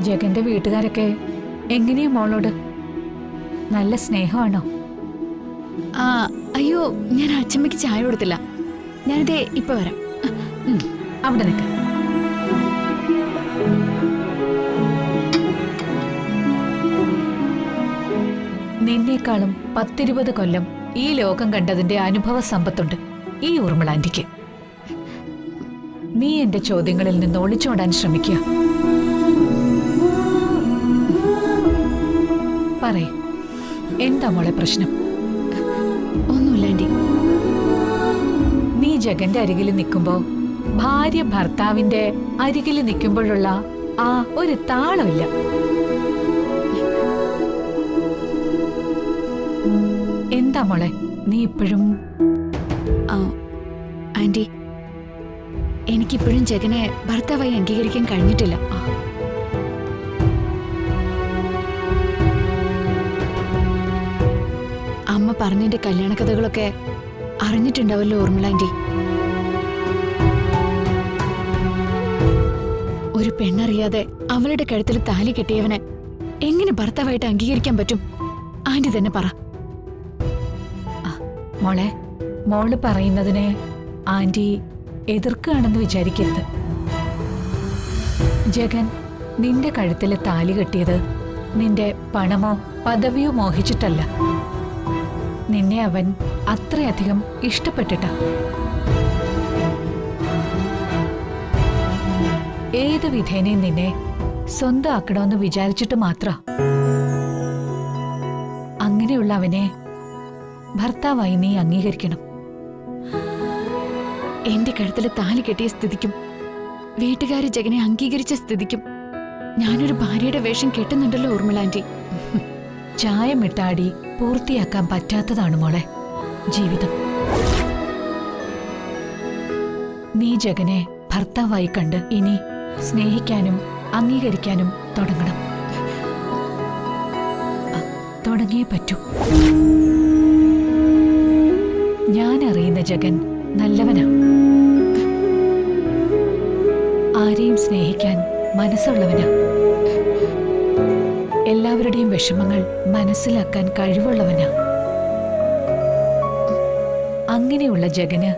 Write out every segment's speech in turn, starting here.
ജഗന്റെ വീട്ടുകാരൊക്കെ എങ്ങനെയാ മോളോട്? നല്ല സ്നേഹമാണോ? ആ അയ്യോ, ഞാൻ അച്ഛമ്മയ്ക്ക് ചായ കൊടുത്തില്ല. ഞാനിതേ ഇപ്പൊ വരാം. അവിടെ നിൽക്ക. നിന്നേക്കാളും 10-20 കൊല്ലം ഈ ലോകം കണ്ടതിന്റെ അനുഭവ സമ്പത്തുണ്ട് ഈ ഊർമിളാന്റിക്ക്. നീ എന്റെ ചോദ്യങ്ങളിൽ നിന്ന് ഒളിച്ചോടാൻ ശ്രമിക്കുക. പറയ്, എന്താ മോളെ പ്രശ്നം? ഒന്നുമില്ല ആന്റി. നീ ജഗന്റെ അരികിൽ നിൽക്കുമ്പോ ഭാര്യ ഭർത്താവിന്റെ അരികിൽ നിൽക്കുമ്പോഴുള്ള ആ ഒരു താളമില്ല. എന്താ മോളെ നീ ഇപ്പോഴും? ആന്റി, എനിക്കിപ്പോഴും ജഗനെ ഭർത്താവായി അംഗീകരിക്കാൻ കഴിഞ്ഞിട്ടില്ല. അമ്മ പറഞ്ഞെന്റെ കല്യാണ കഥകളൊക്കെ അറിഞ്ഞിട്ടുണ്ടാവല്ലോ ഊർമിള ആന്റി. ഒരു പെണ്ണറിയാതെ അവളുടെ കഴുത്തിൽ താലി കെട്ടിയവനെ എങ്ങനെ ഭർത്താവായിട്ട് അംഗീകരിക്കാൻ പറ്റും? ആന്റി തന്നെ പറ. മോളെ, മോള് പറയുന്നതിനെ ആന്റി എതിർക്കുകയാണെന്ന് വിചാരിക്കരുത്. ജഗൻ നിന്റെ കഴുത്തിൽ താലി കെട്ടിയത് നിന്റെ പണമോ പദവിയോ മോഹിച്ചിട്ടല്ല. നിന്നെ അവൻ അത്രയധികം ഇഷ്ടപ്പെട്ടിട്ടാ. ഏത് വിധേനയും നിന്നെ സ്വന്തമാക്കണമെന്ന് വിചാരിച്ചിട്ട് മാത്ര. അങ്ങനെയുള്ള അവനെ ഭർത്താവായി നീ അംഗീകരിക്കണം. എന്റെ കഴുത്തിൽ താലി കെട്ടിയ സ്ഥിതിക്കും വീട്ടുകാര് ജഗനെ അംഗീകരിച്ച സ്ഥിതിക്കും ഞാനൊരു ഭാര്യയുടെ വേഷം കെട്ടുന്നുണ്ടല്ലോ ഊർമിള ആന്റി. ചായമിട്ടാടി പൂർത്തിയാക്കാൻ പറ്റാത്തതാണ് മോളെ ജീവിതം. നീ ജഗനെ ഭർത്താവായി കണ്ട് ഇനി സ്നേഹിക്കാനും അംഗീകരിക്കാനും തുടങ്ങണം. തുടങ്ങിയേ പറ്റൂ. ഞാൻ അറിയുന്ന ജഗൻ നല്ലവനാ. ആരെയും സ്നേഹിക്കാൻ മനസ്സുള്ളവനാ. എല്ലാവരുടെയും വിഷമങ്ങൾ മനസ്സിലാക്കാൻ കഴിവുള്ളവനാ. അങ്ങനെയുള്ള ജഗന്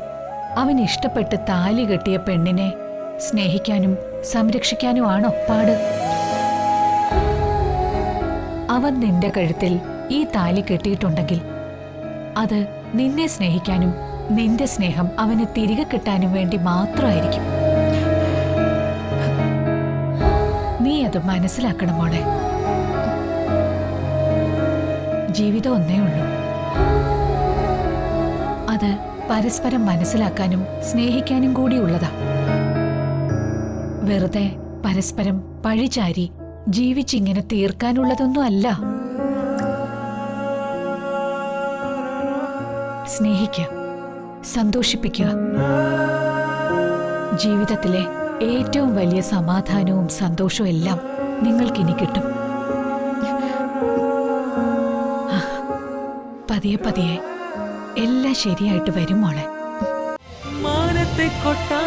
അവൻ ഇഷ്ടപ്പെട്ട് താലി കെട്ടിയ പെണ്ണിനെ സ്നേഹിക്കാനും സംരക്ഷിക്കാനുമാണോ പാട്? അവൻ നിന്റെ കഴുത്തിൽ ഈ താലി കെട്ടിയിട്ടുണ്ടെങ്കിൽ അത് നിന്നെ സ്നേഹിക്കാനും നിന്റെ സ്നേഹം അവന് തിരികെ കിട്ടാനും വേണ്ടി മാത്രമായിരിക്കും. നീ അത് മനസ്സിലാക്കണം മോളെ. ജീവിതം ഒന്നേ ഉള്ളൂ. അത് പരസ്പരം മനസ്സിലാക്കാനും സ്നേഹിക്കാനും കൂടിയുള്ളതാ. വെറുതെ പരസ്പരം പഴിചാരി ജീവിച്ചിങ്ങനെ തീർക്കാനുള്ളതൊന്നും അല്ല. സ്നേഹിക്കുക, സന്തോഷിപ്പിക്കുക. ജീവിതത്തിലെ ഏറ്റവും വലിയ സമാധാനവും സന്തോഷവും എല്ലാം നിങ്ങൾക്കിനി കിട്ടും. പതിയെ പതിയെ എല്ലാം ശരിയായിട്ട് വരും മോളെ. മാനത്തെ കൊട്ടാ